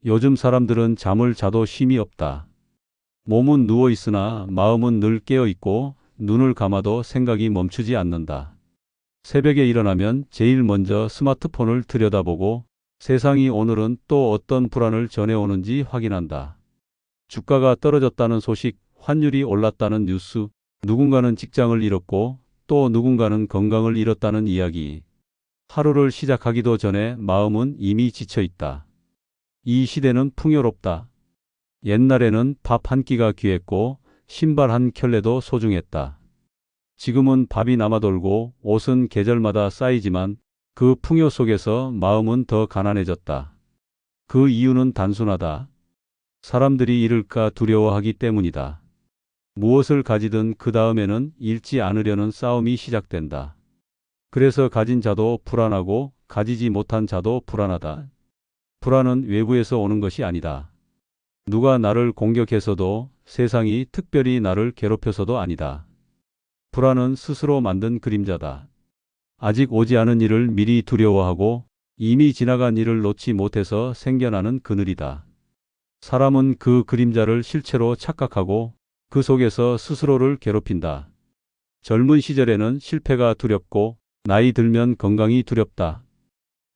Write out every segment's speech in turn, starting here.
요즘 사람들은 잠을 자도 쉼이 없다. 몸은 누워 있으나 마음은 늘 깨어 있고 눈을 감아도 생각이 멈추지 않는다. 새벽에 일어나면 제일 먼저 스마트폰을 들여다보고 세상이 오늘은 또 어떤 불안을 전해오는지 확인한다. 주가가 떨어졌다는 소식, 환율이 올랐다는 뉴스, 누군가는 직장을 잃었고 또 누군가는 건강을 잃었다는 이야기. 하루를 시작하기도 전에 마음은 이미 지쳐 있다. 이 시대는 풍요롭다. 옛날에는 밥 한 끼가 귀했고 신발 한 켤레도 소중했다. 지금은 밥이 남아돌고 옷은 계절마다 쌓이지만 그 풍요 속에서 마음은 더 가난해졌다. 그 이유는 단순하다. 사람들이 잃을까 두려워하기 때문이다. 무엇을 가지든 그 다음에는 잃지 않으려는 싸움이 시작된다. 그래서 가진 자도 불안하고 가지지 못한 자도 불안하다. 불안은 외부에서 오는 것이 아니다. 누가 나를 공격해서도 세상이 특별히 나를 괴롭혀서도 아니다. 불안은 스스로 만든 그림자다. 아직 오지 않은 일을 미리 두려워하고 이미 지나간 일을 놓지 못해서 생겨나는 그늘이다. 사람은 그 그림자를 실체로 착각하고 그 속에서 스스로를 괴롭힌다. 젊은 시절에는 실패가 두렵고 나이 들면 건강이 두렵다.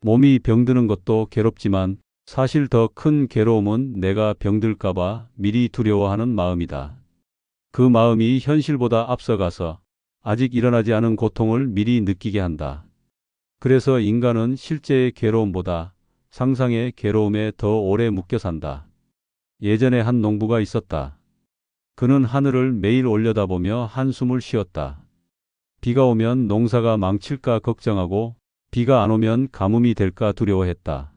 몸이 병드는 것도 괴롭지만 사실 더 큰 괴로움은 내가 병들까봐 미리 두려워하는 마음이다. 그 마음이 현실보다 앞서가서 아직 일어나지 않은 고통을 미리 느끼게 한다. 그래서 인간은 실제의 괴로움보다 상상의 괴로움에 더 오래 묶여 산다. 예전에 한 농부가 있었다. 그는 하늘을 매일 올려다보며 한숨을 쉬었다. 비가 오면 농사가 망칠까 걱정하고 비가 안 오면 가뭄이 될까 두려워했다.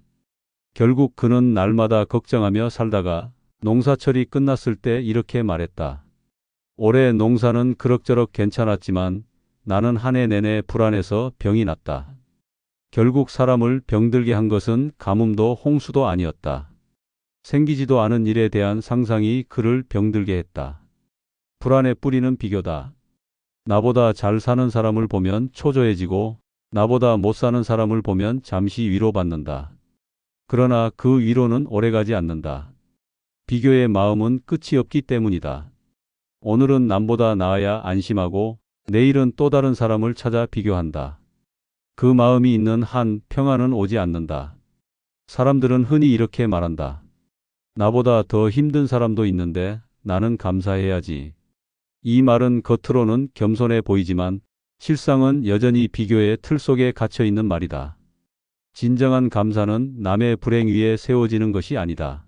결국 그는 날마다 걱정하며 살다가 농사철이 끝났을 때 이렇게 말했다. 올해 농사는 그럭저럭 괜찮았지만 나는 한 해 내내 불안해서 병이 났다. 결국 사람을 병들게 한 것은 가뭄도 홍수도 아니었다. 생기지도 않은 일에 대한 상상이 그를 병들게 했다. 불안의 뿌리는 비교다. 나보다 잘 사는 사람을 보면 초조해지고 나보다 못 사는 사람을 보면 잠시 위로받는다. 그러나 그 위로는 오래가지 않는다. 비교의 마음은 끝이 없기 때문이다. 오늘은 남보다 나아야 안심하고 내일은 또 다른 사람을 찾아 비교한다. 그 마음이 있는 한 평안은 오지 않는다. 사람들은 흔히 이렇게 말한다. 나보다 더 힘든 사람도 있는데 나는 감사해야지. 이 말은 겉으로는 겸손해 보이지만 실상은 여전히 비교의 틀 속에 갇혀 있는 말이다. 진정한 감사는 남의 불행 위에 세워지는 것이 아니다.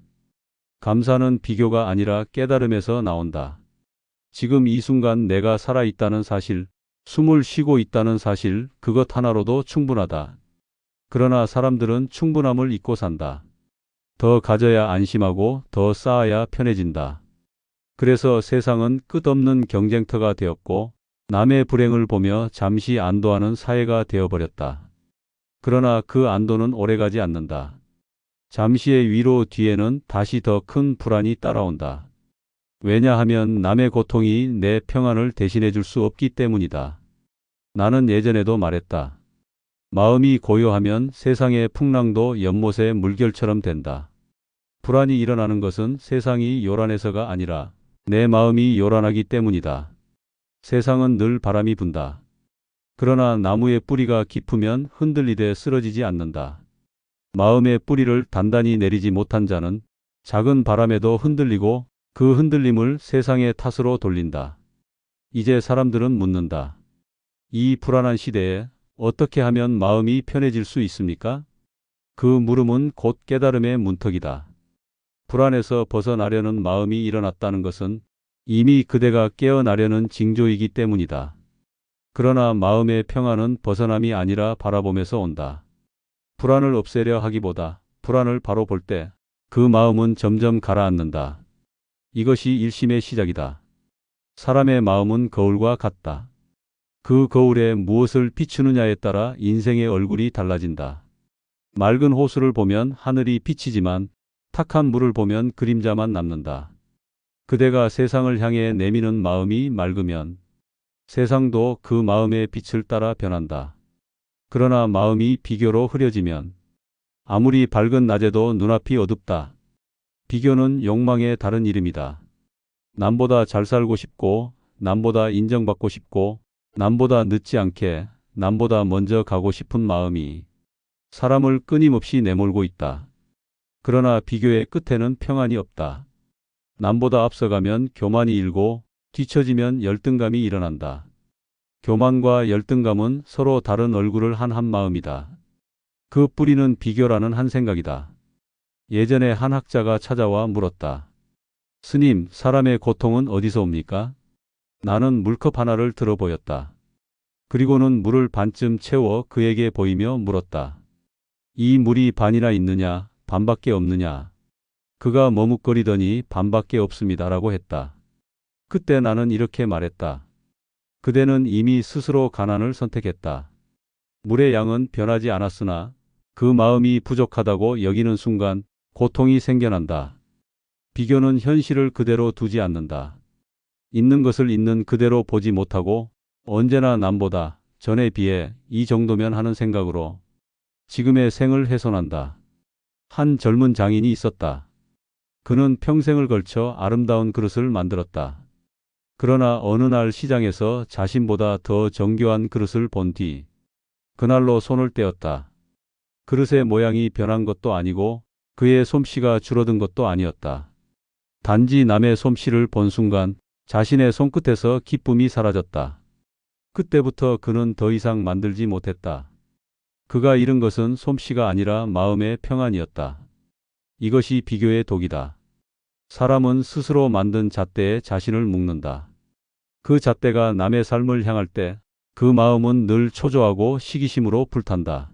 감사는 비교가 아니라 깨달음에서 나온다. 지금 이 순간 내가 살아있다는 사실, 숨을 쉬고 있다는 사실, 그것 하나로도 충분하다. 그러나 사람들은 충분함을 잊고 산다. 더 가져야 안심하고 더 쌓아야 편해진다. 그래서 세상은 끝없는 경쟁터가 되었고 남의 불행을 보며 잠시 안도하는 사회가 되어버렸다. 그러나 그 안도는 오래가지 않는다. 잠시의 위로 뒤에는 다시 더 큰 불안이 따라온다. 왜냐하면 남의 고통이 내 평안을 대신해 줄 수 없기 때문이다. 나는 예전에도 말했다. 마음이 고요하면 세상의 풍랑도 연못의 물결처럼 된다. 불안이 일어나는 것은 세상이 요란해서가 아니라 내 마음이 요란하기 때문이다. 세상은 늘 바람이 분다. 그러나 나무의 뿌리가 깊으면 흔들리되 쓰러지지 않는다. 마음의 뿌리를 단단히 내리지 못한 자는 작은 바람에도 흔들리고 그 흔들림을 세상의 탓으로 돌린다. 이제 사람들은 묻는다. 이 불안한 시대에 어떻게 하면 마음이 편해질 수 있습니까? 그 물음은 곧 깨달음의 문턱이다. 불안에서 벗어나려는 마음이 일어났다는 것은 이미 그대가 깨어나려는 징조이기 때문이다. 그러나 마음의 평안은 벗어남이 아니라 바라봄에서 온다. 불안을 없애려 하기보다 불안을 바로 볼 때 그 마음은 점점 가라앉는다. 이것이 일심의 시작이다. 사람의 마음은 거울과 같다. 그 거울에 무엇을 비추느냐에 따라 인생의 얼굴이 달라진다. 맑은 호수를 보면 하늘이 비치지만 탁한 물을 보면 그림자만 남는다. 그대가 세상을 향해 내미는 마음이 맑으면 세상도 그 마음의 빛을 따라 변한다. 그러나 마음이 비교로 흐려지면 아무리 밝은 낮에도 눈앞이 어둡다. 비교는 욕망의 다른 이름이다. 남보다 잘 살고 싶고, 남보다 인정받고 싶고, 남보다 늦지 않게, 남보다 먼저 가고 싶은 마음이 사람을 끊임없이 내몰고 있다. 그러나 비교의 끝에는 평안이 없다. 남보다 앞서가면 교만이 일고 뒤처지면 열등감이 일어난다. 교만과 열등감은 서로 다른 얼굴을 한 마음이다. 그 뿌리는 비교라는 한 생각이다. 예전에 한 학자가 찾아와 물었다. 스님, 사람의 고통은 어디서 옵니까? 나는 물컵 하나를 들어 보였다. 그리고는 물을 반쯤 채워 그에게 보이며 물었다. 이 물이 반이나 있느냐, 반밖에 없느냐? 그가 머뭇거리더니 반밖에 없습니다라고 했다. 그때 나는 이렇게 말했다. 그대는 이미 스스로 가난을 선택했다. 물의 양은 변하지 않았으나 그 마음이 부족하다고 여기는 순간 고통이 생겨난다. 비교는 현실을 그대로 두지 않는다. 있는 것을 있는 그대로 보지 못하고 언제나 남보다 전에 비해 이 정도면 하는 생각으로 지금의 생을 훼손한다. 한 젊은 장인이 있었다. 그는 평생을 걸쳐 아름다운 그릇을 만들었다. 그러나 어느 날 시장에서 자신보다 더 정교한 그릇을 본 뒤 그날로 손을 떼었다. 그릇의 모양이 변한 것도 아니고 그의 솜씨가 줄어든 것도 아니었다. 단지 남의 솜씨를 본 순간 자신의 손끝에서 기쁨이 사라졌다. 그때부터 그는 더 이상 만들지 못했다. 그가 잃은 것은 솜씨가 아니라 마음의 평안이었다. 이것이 비교의 독이다. 사람은 스스로 만든 잣대에 자신을 묶는다. 그 잣대가 남의 삶을 향할 때 그 마음은 늘 초조하고 시기심으로 불탄다.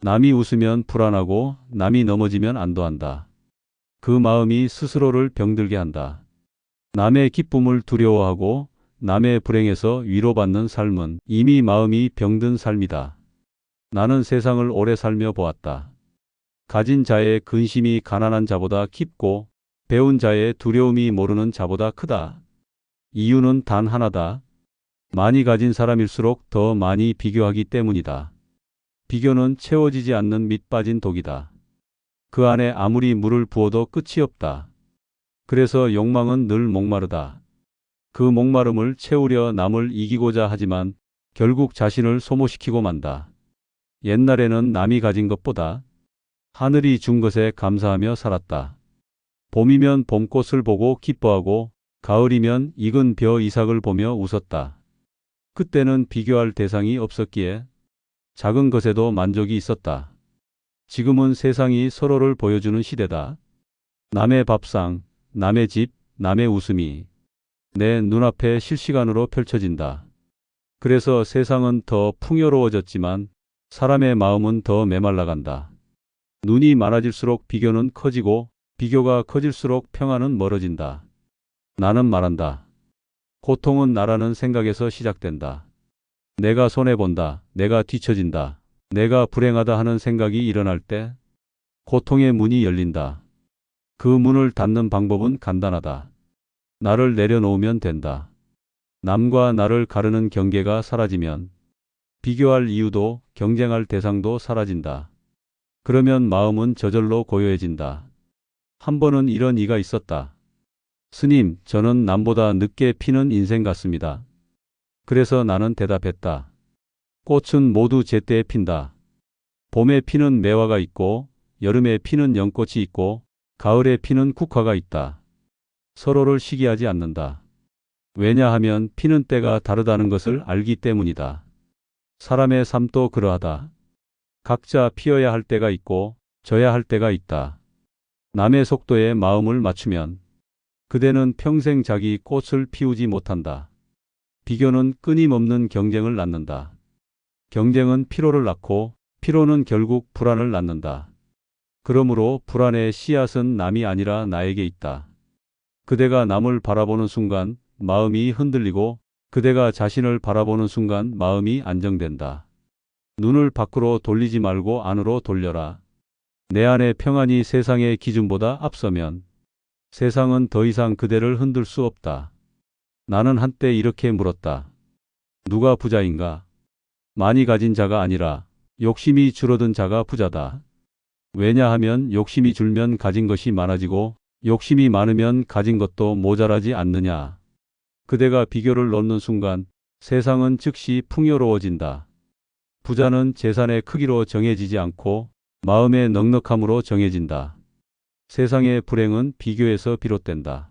남이 웃으면 불안하고 남이 넘어지면 안도한다. 그 마음이 스스로를 병들게 한다. 남의 기쁨을 두려워하고 남의 불행에서 위로받는 삶은 이미 마음이 병든 삶이다. 나는 세상을 오래 살며 보았다. 가진 자의 근심이 가난한 자보다 깊고 배운 자의 두려움이 모르는 자보다 크다. 이유는 단 하나다. 많이 가진 사람일수록 더 많이 비교하기 때문이다. 비교는 채워지지 않는 밑 빠진 독이다. 그 안에 아무리 물을 부어도 끝이 없다. 그래서 욕망은 늘 목마르다. 그 목마름을 채우려 남을 이기고자 하지만 결국 자신을 소모시키고 만다. 옛날에는 남이 가진 것보다 하늘이 준 것에 감사하며 살았다. 봄이면 봄꽃을 보고 기뻐하고 가을이면 익은 벼 이삭을 보며 웃었다. 그때는 비교할 대상이 없었기에 작은 것에도 만족이 있었다. 지금은 세상이 서로를 보여주는 시대다. 남의 밥상, 남의 집, 남의 웃음이 내 눈앞에 실시간으로 펼쳐진다. 그래서 세상은 더 풍요로워졌지만 사람의 마음은 더 메말라간다. 눈이 많아질수록 비교는 커지고 비교가 커질수록 평안은 멀어진다. 나는 말한다. 고통은 나라는 생각에서 시작된다. 내가 손해본다. 내가 뒤처진다. 내가 불행하다 하는 생각이 일어날 때 고통의 문이 열린다. 그 문을 닫는 방법은 간단하다. 나를 내려놓으면 된다. 남과 나를 가르는 경계가 사라지면 비교할 이유도 경쟁할 대상도 사라진다. 그러면 마음은 저절로 고요해진다. 한 번은 이런 이가 있었다. 스님, 저는 남보다 늦게 피는 인생 같습니다. 그래서 나는 대답했다. 꽃은 모두 제때에 핀다. 봄에 피는 매화가 있고 여름에 피는 연꽃이 있고 가을에 피는 국화가 있다. 서로를 시기하지 않는다. 왜냐하면 피는 때가 다르다는 것을 알기 때문이다. 사람의 삶도 그러하다. 각자 피어야 할 때가 있고 져야 할 때가 있다. 남의 속도에 마음을 맞추면 그대는 평생 자기 꽃을 피우지 못한다. 비교는 끊임없는 경쟁을 낳는다. 경쟁은 피로를 낳고 피로는 결국 불안을 낳는다. 그러므로 불안의 씨앗은 남이 아니라 나에게 있다. 그대가 남을 바라보는 순간 마음이 흔들리고 그대가 자신을 바라보는 순간 마음이 안정된다. 눈을 밖으로 돌리지 말고 안으로 돌려라. 내 안의 평안이 세상의 기준보다 앞서면 세상은 더 이상 그대를 흔들 수 없다. 나는 한때 이렇게 물었다. 누가 부자인가? 많이 가진 자가 아니라 욕심이 줄어든 자가 부자다. 왜냐하면 욕심이 줄면 가진 것이 많아지고 욕심이 많으면 가진 것도 모자라지 않느냐. 그대가 비교를 놓는 순간 세상은 즉시 풍요로워진다. 부자는 재산의 크기로 정해지지 않고 마음의 넉넉함으로 정해진다. 세상의 불행은 비교에서 비롯된다.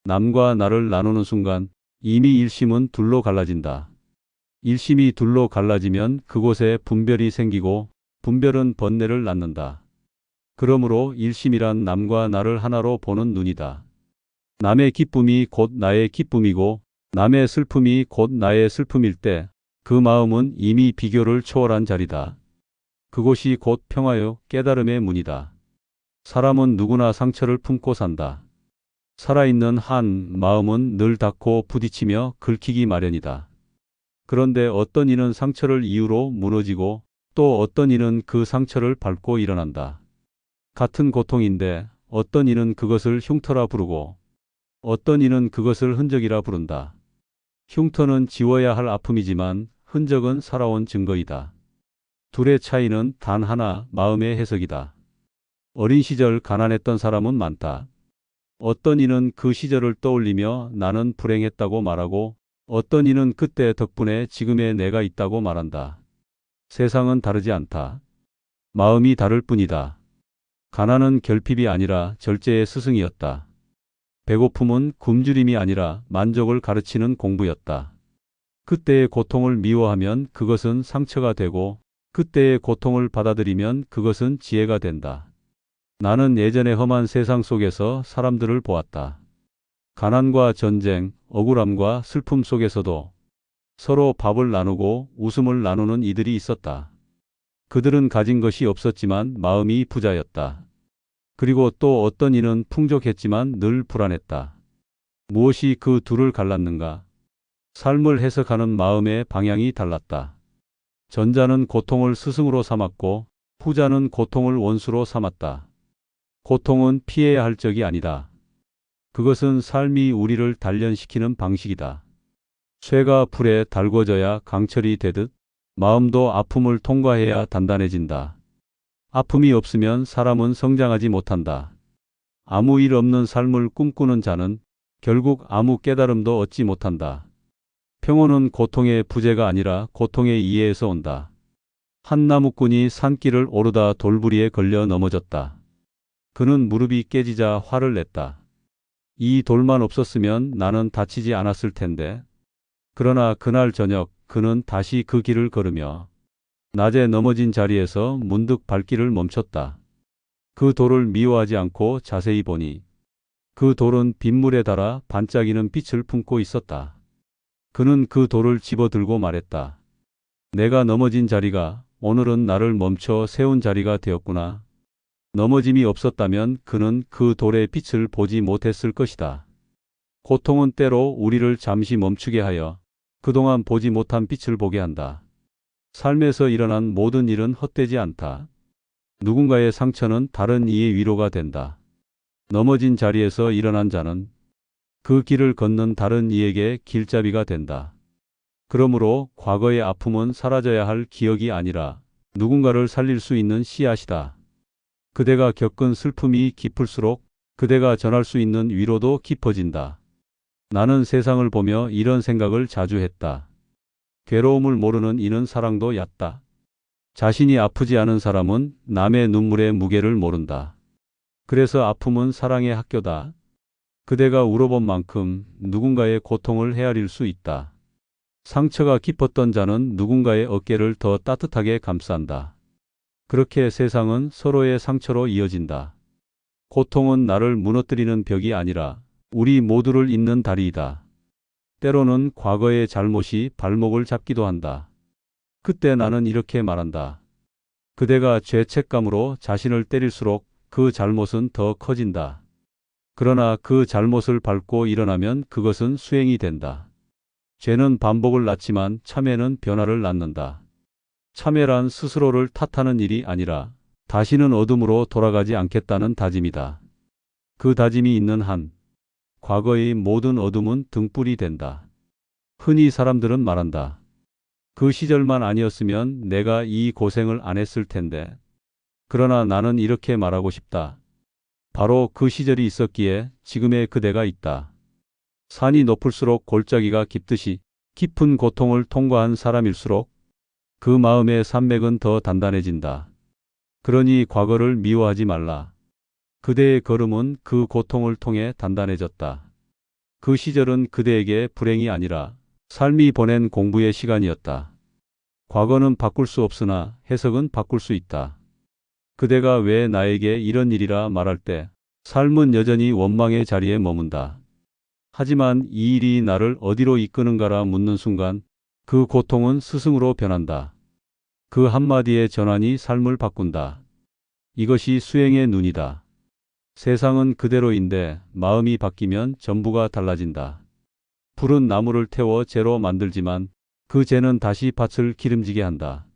남과 나를 나누는 순간 이미 일심은 둘로 갈라진다. 일심이 둘로 갈라지면 그곳에 분별이 생기고 분별은 번뇌를 낳는다. 그러므로 일심이란 남과 나를 하나로 보는 눈이다. 남의 기쁨이 곧 나의 기쁨이고 남의 슬픔이 곧 나의 슬픔일 때 그 마음은 이미 비교를 초월한 자리다. 그곳이 곧 평화요 깨달음의 문이다. 사람은 누구나 상처를 품고 산다. 살아있는 한 마음은 늘 닿고 부딪히며 긁히기 마련이다. 그런데 어떤 이는 상처를 이유로 무너지고 또 어떤 이는 그 상처를 밟고 일어난다. 같은 고통인데 어떤 이는 그것을 흉터라 부르고 어떤 이는 그것을 흔적이라 부른다. 흉터는 지워야 할 아픔이지만 흔적은 살아온 증거이다. 둘의 차이는 단 하나, 마음의 해석이다. 어린 시절 가난했던 사람은 많다. 어떤 이는 그 시절을 떠올리며 나는 불행했다고 말하고 어떤 이는 그때 덕분에 지금의 내가 있다고 말한다. 세상은 다르지 않다. 마음이 다를 뿐이다. 가난은 결핍이 아니라 절제의 스승이었다. 배고픔은 굶주림이 아니라 만족을 가르치는 공부였다. 그때의 고통을 미워하면 그것은 상처가 되고 그때의 고통을 받아들이면 그것은 지혜가 된다. 나는 예전에 험한 세상 속에서 사람들을 보았다. 가난과 전쟁, 억울함과 슬픔 속에서도 서로 밥을 나누고 웃음을 나누는 이들이 있었다. 그들은 가진 것이 없었지만 마음이 부자였다. 그리고 또 어떤 이는 풍족했지만 늘 불안했다. 무엇이 그 둘을 갈랐는가? 삶을 해석하는 마음의 방향이 달랐다. 전자는 고통을 스승으로 삼았고 후자는 고통을 원수로 삼았다. 고통은 피해야 할 적이 아니다. 그것은 삶이 우리를 단련시키는 방식이다. 쇠가 불에 달궈져야 강철이 되듯 마음도 아픔을 통과해야 단단해진다. 아픔이 없으면 사람은 성장하지 못한다. 아무 일 없는 삶을 꿈꾸는 자는 결국 아무 깨달음도 얻지 못한다. 평온은 고통의 부재가 아니라 고통의 이해에서 온다. 한 나무꾼이 산길을 오르다 돌부리에 걸려 넘어졌다. 그는 무릎이 깨지자 화를 냈다. 이 돌만 없었으면 나는 다치지 않았을 텐데. 그러나 그날 저녁 그는 다시 그 길을 걸으며 낮에 넘어진 자리에서 문득 발길을 멈췄다. 그 돌을 미워하지 않고 자세히 보니 그 돌은 빗물에 닿아 반짝이는 빛을 품고 있었다. 그는 그 돌을 집어들고 말했다. 내가 넘어진 자리가 오늘은 나를 멈춰 세운 자리가 되었구나. 넘어짐이 없었다면 그는 그 돌의 빛을 보지 못했을 것이다. 고통은 때로 우리를 잠시 멈추게 하여 그동안 보지 못한 빛을 보게 한다. 삶에서 일어난 모든 일은 헛되지 않다. 누군가의 상처는 다른 이의 위로가 된다. 넘어진 자리에서 일어난 자는 그 길을 걷는 다른 이에게 길잡이가 된다. 그러므로 과거의 아픔은 사라져야 할 기억이 아니라 누군가를 살릴 수 있는 씨앗이다. 그대가 겪은 슬픔이 깊을수록 그대가 전할 수 있는 위로도 깊어진다. 나는 세상을 보며 이런 생각을 자주 했다. 괴로움을 모르는 이는 사랑도 얕다. 자신이 아프지 않은 사람은 남의 눈물의 무게를 모른다. 그래서 아픔은 사랑의 학교다. 그대가 울어본 만큼 누군가의 고통을 헤아릴 수 있다. 상처가 깊었던 자는 누군가의 어깨를 더 따뜻하게 감싼다. 그렇게 세상은 서로의 상처로 이어진다. 고통은 나를 무너뜨리는 벽이 아니라 우리 모두를 잇는 다리이다. 때로는 과거의 잘못이 발목을 잡기도 한다. 그때 나는 이렇게 말한다. 그대가 죄책감으로 자신을 때릴수록 그 잘못은 더 커진다. 그러나 그 잘못을 밟고 일어나면 그것은 수행이 된다. 죄는 반복을 낳지만 참회는 변화를 낳는다. 참회란 스스로를 탓하는 일이 아니라 다시는 어둠으로 돌아가지 않겠다는 다짐이다. 그 다짐이 있는 한 과거의 모든 어둠은 등불이 된다. 흔히 사람들은 말한다. 그 시절만 아니었으면 내가 이 고생을 안 했을 텐데. 그러나 나는 이렇게 말하고 싶다. 바로 그 시절이 있었기에 지금의 그대가 있다. 산이 높을수록 골짜기가 깊듯이 깊은 고통을 통과한 사람일수록 그 마음의 산맥은 더 단단해진다. 그러니 과거를 미워하지 말라. 그대의 걸음은 그 고통을 통해 단단해졌다. 그 시절은 그대에게 불행이 아니라 삶이 보낸 공부의 시간이었다. 과거는 바꿀 수 없으나 해석은 바꿀 수 있다. 그대가 왜 나에게 이런 일이라 말할 때 삶은 여전히 원망의 자리에 머문다. 하지만 이 일이 나를 어디로 이끄는가라 묻는 순간 그 고통은 스승으로 변한다. 그 한마디의 전환이 삶을 바꾼다. 이것이 수행의 눈이다. 세상은 그대로인데 마음이 바뀌면 전부가 달라진다. 불은 나무를 태워 재로 만들지만 그 재는 다시 밭을 기름지게 한다.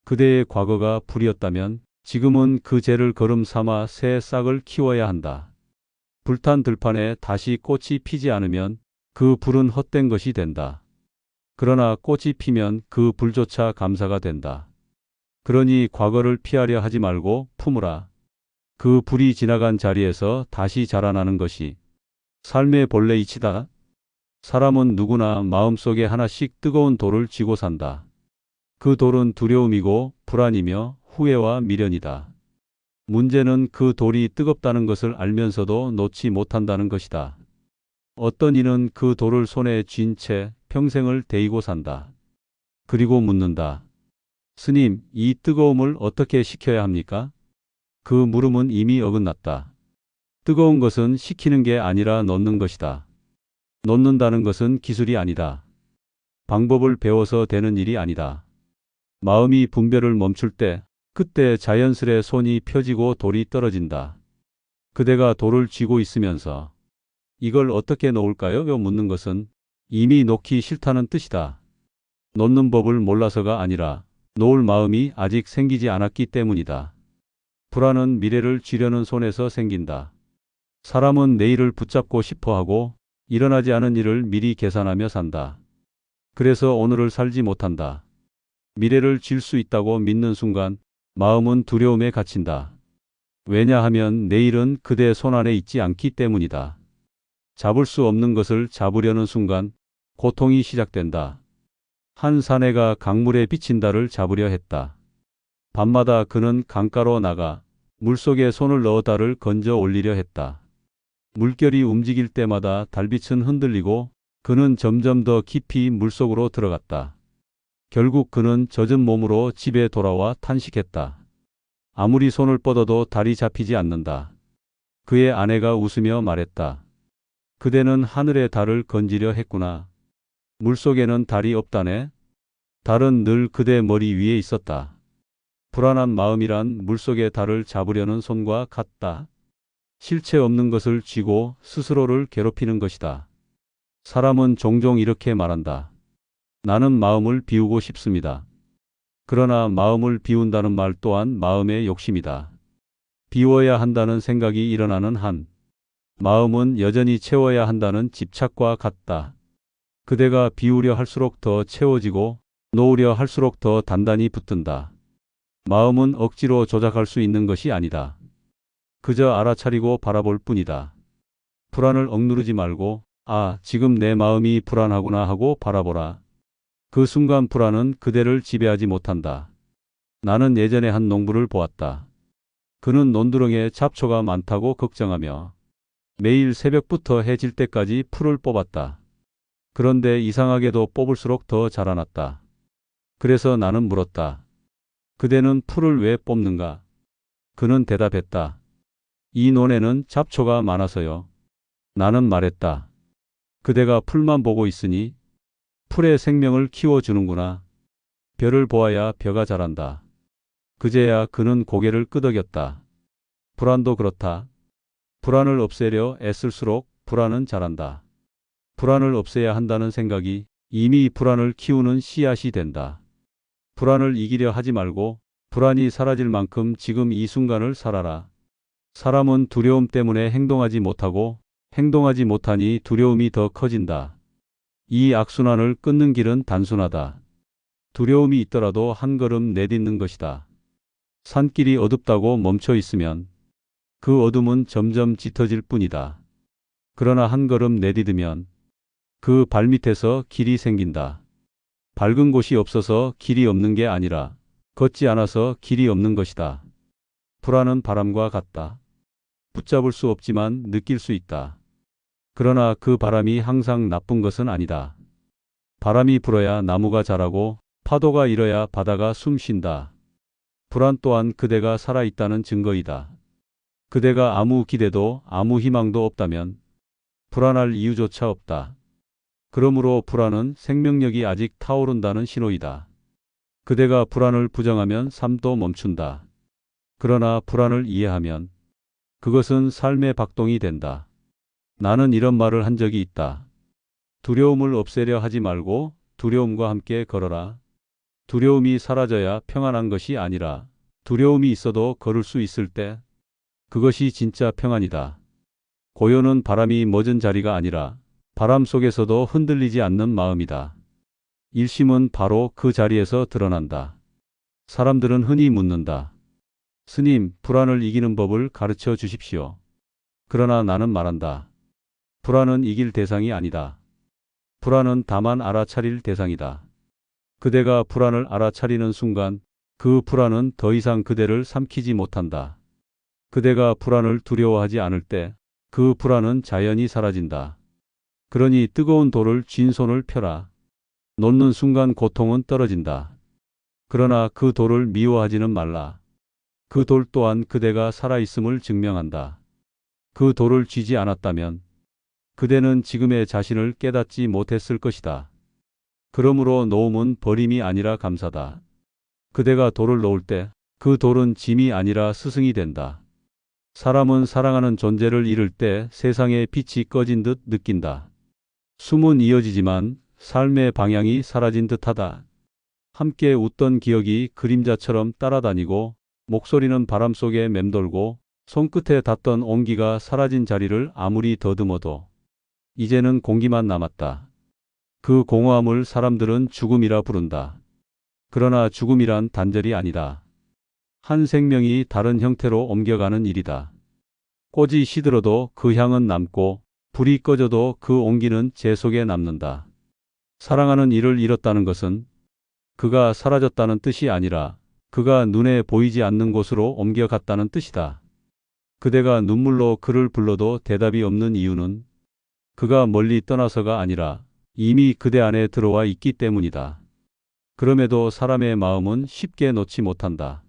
그대의 과거가 불이었다면 지금은 그 재를 거름 삼아 새 싹을 키워야 한다. 불탄 들판에 다시 꽃이 피지 않으면 그 불은 헛된 것이 된다. 그러나 꽃이 피면 그 불조차 감사가 된다. 그러니 과거를 피하려 하지 말고 품으라. 그 불이 지나간 자리에서 다시 자라나는 것이 삶의 본래 이치다. 사람은 누구나 마음속에 하나씩 뜨거운 돌을 쥐고 산다. 그 돌은 두려움이고 불안이며 후회와 미련이다. 문제는 그 돌이 뜨겁다는 것을 알면서도 놓지 못한다는 것이다. 어떤 이는 그 돌을 손에 쥔 채 평생을 데이고 산다. 그리고 묻는다. 스님, 이 뜨거움을 어떻게 식혀야 합니까? 그 물음은 이미 어긋났다. 뜨거운 것은 식히는 게 아니라 넣는 것이다. 놓는다는 것은 기술이 아니다. 방법을 배워서 되는 일이 아니다. 마음이 분별을 멈출 때 그때 자연스레 손이 펴지고 돌이 떨어진다. 그대가 돌을 쥐고 있으면서 이걸 어떻게 놓을까요? 묻는 것은 이미 놓기 싫다는 뜻이다. 놓는 법을 몰라서가 아니라 놓을 마음이 아직 생기지 않았기 때문이다. 불안은 미래를 쥐려는 손에서 생긴다. 사람은 내일을 붙잡고 싶어하고 일어나지 않은 일을 미리 계산하며 산다. 그래서 오늘을 살지 못한다. 미래를 쥘 수 있다고 믿는 순간 마음은 두려움에 갇힌다. 왜냐하면 내일은 그대 손안에 있지 않기 때문이다. 잡을 수 없는 것을 잡으려는 순간 고통이 시작된다. 한 사내가 강물에 비친 달을 잡으려 했다. 밤마다 그는 강가로 나가 물속에 손을 넣어 달을 건져 올리려 했다. 물결이 움직일 때마다 달빛은 흔들리고 그는 점점 더 깊이 물속으로 들어갔다. 결국 그는 젖은 몸으로 집에 돌아와 탄식했다. 아무리 손을 뻗어도 달이 잡히지 않는다. 그의 아내가 웃으며 말했다. 그대는 하늘의 달을 건지려 했구나. 물속에는 달이 없다네. 달은 늘 그대 머리 위에 있었다. 불안한 마음이란 물속의 달을 잡으려는 손과 같다. 실체 없는 것을 쥐고 스스로를 괴롭히는 것이다. 사람은 종종 이렇게 말한다. 나는 마음을 비우고 싶습니다. 그러나 마음을 비운다는 말 또한 마음의 욕심이다. 비워야 한다는 생각이 일어나는 한 마음은 여전히 채워야 한다는 집착과 같다. 그대가 비우려 할수록 더 채워지고 놓으려 할수록 더 단단히 붙든다. 마음은 억지로 조작할 수 있는 것이 아니다. 그저 알아차리고 바라볼 뿐이다. 불안을 억누르지 말고 아, 지금 내 마음이 불안하구나 하고 바라보라. 그 순간 불안은 그대를 지배하지 못한다. 나는 예전에 한 농부를 보았다. 그는 논두렁에 잡초가 많다고 걱정하며 매일 새벽부터 해 질 때까지 풀을 뽑았다. 그런데 이상하게도 뽑을수록 더 자라났다. 그래서 나는 물었다. 그대는 풀을 왜 뽑는가? 그는 대답했다. 이 논에는 잡초가 많아서요. 나는 말했다. 그대가 풀만 보고 있으니 풀의 생명을 키워주는구나. 벼를 보아야 벼가 자란다. 그제야 그는 고개를 끄덕였다. 불안도 그렇다. 불안을 없애려 애쓸수록 불안은 자란다. 불안을 없애야 한다는 생각이 이미 불안을 키우는 씨앗이 된다. 불안을 이기려 하지 말고 불안이 사라질 만큼 지금 이 순간을 살아라. 사람은 두려움 때문에 행동하지 못하고 행동하지 못하니 두려움이 더 커진다. 이 악순환을 끊는 길은 단순하다. 두려움이 있더라도 한 걸음 내딛는 것이다. 산길이 어둡다고 멈춰 있으면 그 어둠은 점점 짙어질 뿐이다. 그러나 한 걸음 내디디면 그 발밑에서 길이 생긴다. 밝은 곳이 없어서 길이 없는 게 아니라 걷지 않아서 길이 없는 것이다. 불안은 바람과 같다. 붙잡을 수 없지만 느낄 수 있다. 그러나 그 바람이 항상 나쁜 것은 아니다. 바람이 불어야 나무가 자라고 파도가 일어야 바다가 숨 쉰다. 불안 또한 그대가 살아있다는 증거이다. 그대가 아무 기대도 아무 희망도 없다면 불안할 이유조차 없다. 그러므로 불안은 생명력이 아직 타오른다는 신호이다. 그대가 불안을 부정하면 삶도 멈춘다. 그러나 불안을 이해하면 그것은 삶의 박동이 된다. 나는 이런 말을 한 적이 있다. 두려움을 없애려 하지 말고 두려움과 함께 걸어라. 두려움이 사라져야 평안한 것이 아니라 두려움이 있어도 걸을 수 있을 때 그것이 진짜 평안이다. 고요는 바람이 멎은 자리가 아니라 바람 속에서도 흔들리지 않는 마음이다. 일심은 바로 그 자리에서 드러난다. 사람들은 흔히 묻는다. 스님, 불안을 이기는 법을 가르쳐 주십시오. 그러나 나는 말한다. 불안은 이길 대상이 아니다. 불안은 다만 알아차릴 대상이다. 그대가 불안을 알아차리는 순간 그 불안은 더 이상 그대를 삼키지 못한다. 그대가 불안을 두려워하지 않을 때 그 불안은 자연히 사라진다. 그러니 뜨거운 돌을 쥔 손을 펴라. 놓는 순간 고통은 떨어진다. 그러나 그 돌을 미워하지는 말라. 그 돌 또한 그대가 살아있음을 증명한다. 그 돌을 쥐지 않았다면 그대는 지금의 자신을 깨닫지 못했을 것이다. 그러므로 놓음은 버림이 아니라 감사다. 그대가 돌을 놓을 때 그 돌은 짐이 아니라 스승이 된다. 사람은 사랑하는 존재를 잃을 때 세상의 빛이 꺼진 듯 느낀다. 숨은 이어지지만 삶의 방향이 사라진 듯하다. 함께 웃던 기억이 그림자처럼 따라다니고 목소리는 바람 속에 맴돌고 손끝에 닿던 온기가 사라진 자리를 아무리 더듬어도 이제는 공기만 남았다. 그 공허함을 사람들은 죽음이라 부른다. 그러나 죽음이란 단절이 아니다. 한 생명이 다른 형태로 옮겨가는 일이다. 꽃이 시들어도 그 향은 남고 불이 꺼져도 그 온기는 재 속에 남는다. 사랑하는 이를 잃었다는 것은 그가 사라졌다는 뜻이 아니라 그가 눈에 보이지 않는 곳으로 옮겨갔다는 뜻이다. 그대가 눈물로 그를 불러도 대답이 없는 이유는 그가 멀리 떠나서가 아니라 이미 그대 안에 들어와 있기 때문이다. 그럼에도 사람의 마음은 쉽게 놓지 못한다.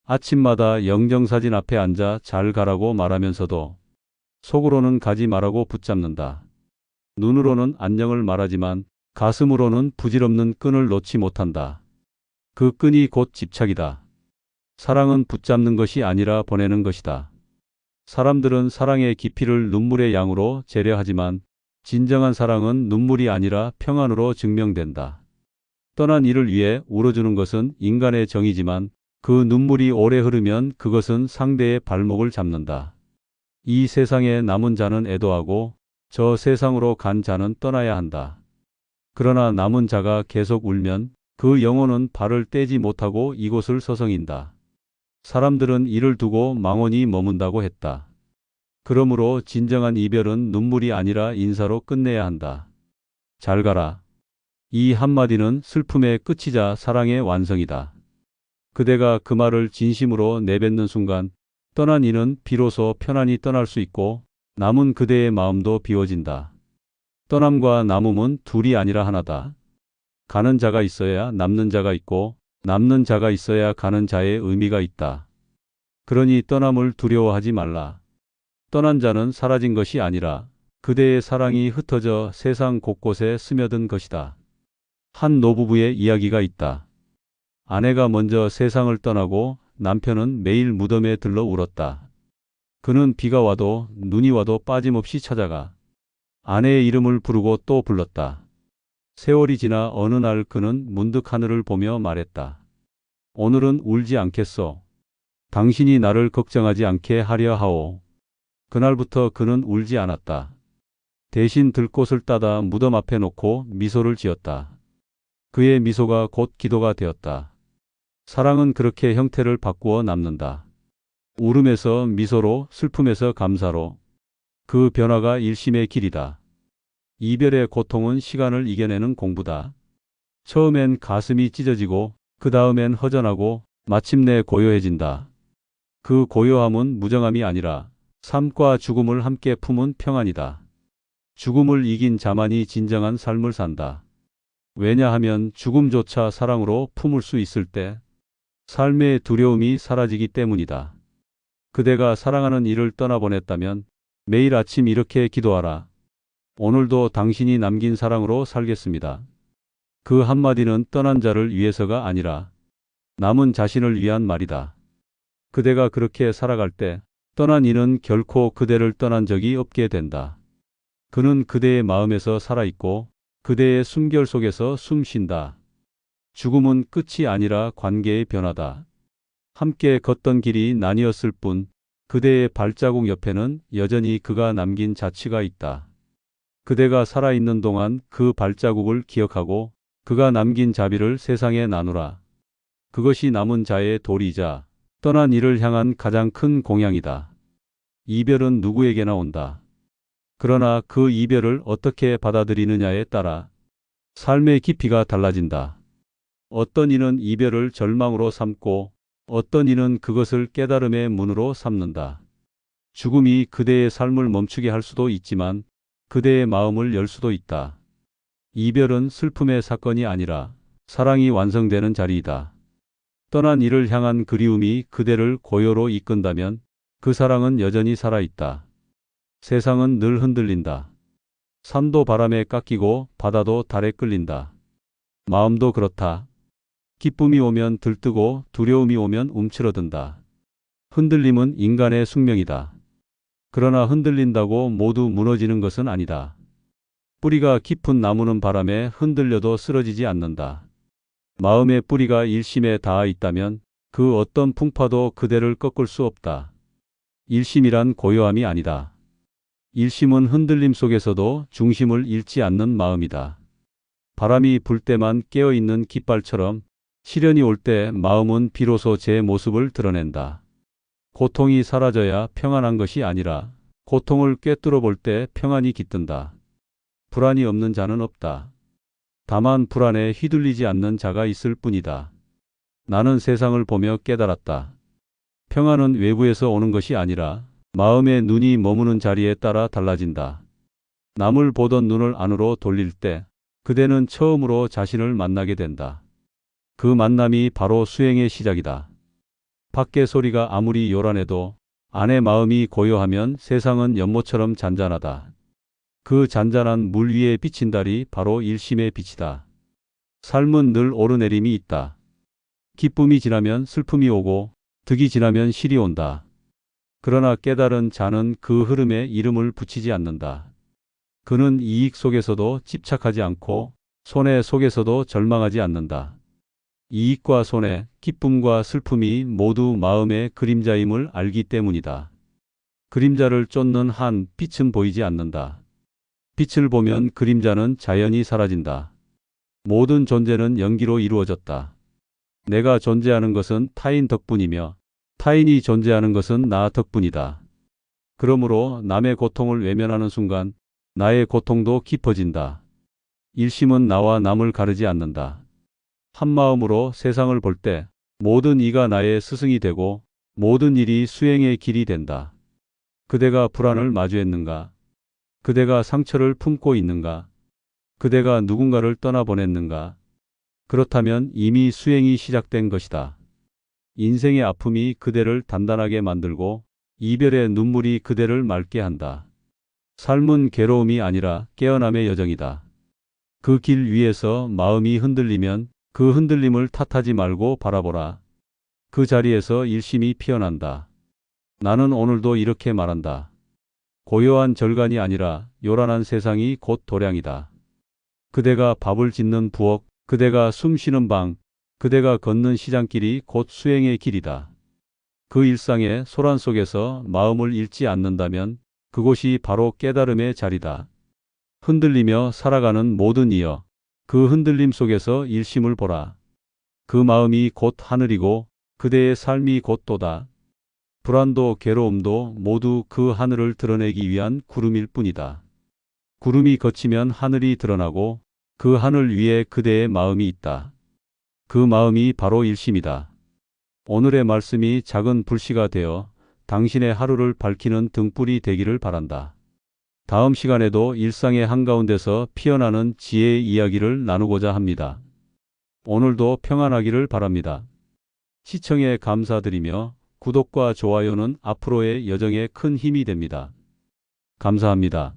아침마다 영정사진 앞에 앉아 잘 가라고 말하면서도 속으로는 가지 말라고 붙잡는다. 눈으로는 안녕을 말하지만 가슴으로는 부질없는 끈을 놓지 못한다. 그 끈이 곧 집착이다. 사랑은 붙잡는 것이 아니라 보내는 것이다. 사람들은 사랑의 깊이를 눈물의 양으로 재려하지만 진정한 사랑은 눈물이 아니라 평안으로 증명된다. 떠난 이를 위해 울어주는 것은 인간의 정이지만 그 눈물이 오래 흐르면 그것은 상대의 발목을 잡는다. 이 세상에 남은 자는 애도하고 저 세상으로 간 자는 떠나야 한다. 그러나 남은 자가 계속 울면 그 영혼은 발을 떼지 못하고 이곳을 서성인다. 사람들은 이를 두고 망원히 머문다고 했다. 그러므로 진정한 이별은 눈물이 아니라 인사로 끝내야 한다. 잘 가라. 이 한마디는 슬픔의 끝이자 사랑의 완성이다. 그대가 그 말을 진심으로 내뱉는 순간 떠난 이는 비로소 편안히 떠날 수 있고 남은 그대의 마음도 비워진다. 떠남과 남음은 둘이 아니라 하나다. 가는 자가 있어야 남는 자가 있고 남는 자가 있어야 가는 자의 의미가 있다. 그러니 떠남을 두려워하지 말라. 떠난 자는 사라진 것이 아니라 그대의 사랑이 흩어져 세상 곳곳에 스며든 것이다. 한 노부부의 이야기가 있다. 아내가 먼저 세상을 떠나고 남편은 매일 무덤에 들러 울었다. 그는 비가 와도 눈이 와도 빠짐없이 찾아가 아내의 이름을 부르고 또 불렀다. 세월이 지나 어느 날 그는 문득 하늘을 보며 말했다. 오늘은 울지 않겠소. 당신이 나를 걱정하지 않게 하려 하오. 그날부터 그는 울지 않았다. 대신 들꽃을 따다 무덤 앞에 놓고 미소를 지었다. 그의 미소가 곧 기도가 되었다. 사랑은 그렇게 형태를 바꾸어 남는다. 울음에서 미소로, 슬픔에서 감사로. 그 변화가 일심의 길이다. 이별의 고통은 시간을 이겨내는 공부다. 처음엔 가슴이 찢어지고 그 다음엔 허전하고 마침내 고요해진다. 그 고요함은 무정함이 아니라 삶과 죽음을 함께 품은 평안이다. 죽음을 이긴 자만이 진정한 삶을 산다. 왜냐하면 죽음조차 사랑으로 품을 수 있을 때 삶의 두려움이 사라지기 때문이다. 그대가 사랑하는 이를 떠나보냈다면 매일 아침 이렇게 기도하라. 오늘도 당신이 남긴 사랑으로 살겠습니다. 그 한마디는 떠난 자를 위해서가 아니라 남은 자신을 위한 말이다. 그대가 그렇게 살아갈 때 떠난 이는 결코 그대를 떠난 적이 없게 된다. 그는 그대의 마음에서 살아있고 그대의 숨결 속에서 숨쉰다. 죽음은 끝이 아니라 관계의 변화다. 함께 걷던 길이 나뉘었을 뿐 그대의 발자국 옆에는 여전히 그가 남긴 자취가 있다. 그대가 살아있는 동안 그 발자국을 기억하고 그가 남긴 자비를 세상에 나누라. 그것이 남은 자의 도리이자 떠난 이를 향한 가장 큰 공양이다. 이별은 누구에게나 온다. 그러나 그 이별을 어떻게 받아들이느냐에 따라 삶의 깊이가 달라진다. 어떤 이는 이별을 절망으로 삼고 어떤 이는 그것을 깨달음의 문으로 삼는다. 죽음이 그대의 삶을 멈추게 할 수도 있지만 그대의 마음을 열 수도 있다. 이별은 슬픔의 사건이 아니라 사랑이 완성되는 자리이다. 떠난 이를 향한 그리움이 그대를 고요로 이끈다면 그 사랑은 여전히 살아있다. 세상은 늘 흔들린다. 산도 바람에 깎이고 바다도 달에 끌린다. 마음도 그렇다. 기쁨이 오면 들뜨고 두려움이 오면 움츠러든다. 흔들림은 인간의 숙명이다. 그러나 흔들린다고 모두 무너지는 것은 아니다. 뿌리가 깊은 나무는 바람에 흔들려도 쓰러지지 않는다. 마음의 뿌리가 일심에 닿아 있다면 그 어떤 풍파도 그대를 꺾을 수 없다. 일심이란 고요함이 아니다. 일심은 흔들림 속에서도 중심을 잃지 않는 마음이다. 바람이 불 때만 깨어있는 깃발처럼 시련이 올 때 마음은 비로소 제 모습을 드러낸다. 고통이 사라져야 평안한 것이 아니라 고통을 꿰뚫어 볼 때 평안이 깃든다. 불안이 없는 자는 없다. 다만 불안에 휘둘리지 않는 자가 있을 뿐이다. 나는 세상을 보며 깨달았다. 평안은 외부에서 오는 것이 아니라 마음의 눈이 머무는 자리에 따라 달라진다. 남을 보던 눈을 안으로 돌릴 때 그대는 처음으로 자신을 만나게 된다. 그 만남이 바로 수행의 시작이다. 밖의 소리가 아무리 요란해도 안의 마음이 고요하면 세상은 연못처럼 잔잔하다. 그 잔잔한 물 위에 비친 달이 바로 일심의 빛이다. 삶은 늘 오르내림이 있다. 기쁨이 지나면 슬픔이 오고 득이 지나면 실이 온다. 그러나 깨달은 자는 그 흐름에 이름을 붙이지 않는다. 그는 이익 속에서도 집착하지 않고 손해 속에서도 절망하지 않는다. 이익과 손해, 기쁨과 슬픔이 모두 마음의 그림자임을 알기 때문이다. 그림자를 쫓는 한 빛은 보이지 않는다. 빛을 보면 그림자는 자연히 사라진다. 모든 존재는 연기로 이루어졌다. 내가 존재하는 것은 타인 덕분이며 타인이 존재하는 것은 나 덕분이다. 그러므로 남의 고통을 외면하는 순간 나의 고통도 깊어진다. 일심은 나와 남을 가르지 않는다. 한마음으로 세상을 볼 때 모든 이가 나의 스승이 되고 모든 일이 수행의 길이 된다. 그대가 불안을 마주했는가? 그대가 상처를 품고 있는가? 그대가 누군가를 떠나보냈는가? 그렇다면 이미 수행이 시작된 것이다. 인생의 아픔이 그대를 단단하게 만들고 이별의 눈물이 그대를 맑게 한다. 삶은 괴로움이 아니라 깨어남의 여정이다. 그 길 위에서 마음이 흔들리면 그 흔들림을 탓하지 말고 바라보라. 그 자리에서 일심이 피어난다. 나는 오늘도 이렇게 말한다. 고요한 절간이 아니라 요란한 세상이 곧 도량이다. 그대가 밥을 짓는 부엌, 그대가 숨 쉬는 방, 그대가 걷는 시장길이 곧 수행의 길이다. 그 일상의 소란 속에서 마음을 잃지 않는다면 그곳이 바로 깨달음의 자리다. 흔들리며 살아가는 모든 이여, 그 흔들림 속에서 일심을 보라. 그 마음이 곧 하늘이고 그대의 삶이 곧 도다. 불안도 괴로움도 모두 그 하늘을 드러내기 위한 구름일 뿐이다. 구름이 걷히면 하늘이 드러나고 그 하늘 위에 그대의 마음이 있다. 그 마음이 바로 일심이다. 오늘의 말씀이 작은 불씨가 되어 당신의 하루를 밝히는 등불이 되기를 바란다. 다음 시간에도 일상의 한가운데서 피어나는 지혜의 이야기를 나누고자 합니다. 오늘도 평안하기를 바랍니다. 시청에 감사드리며 구독과 좋아요는 앞으로의 여정에 큰 힘이 됩니다. 감사합니다.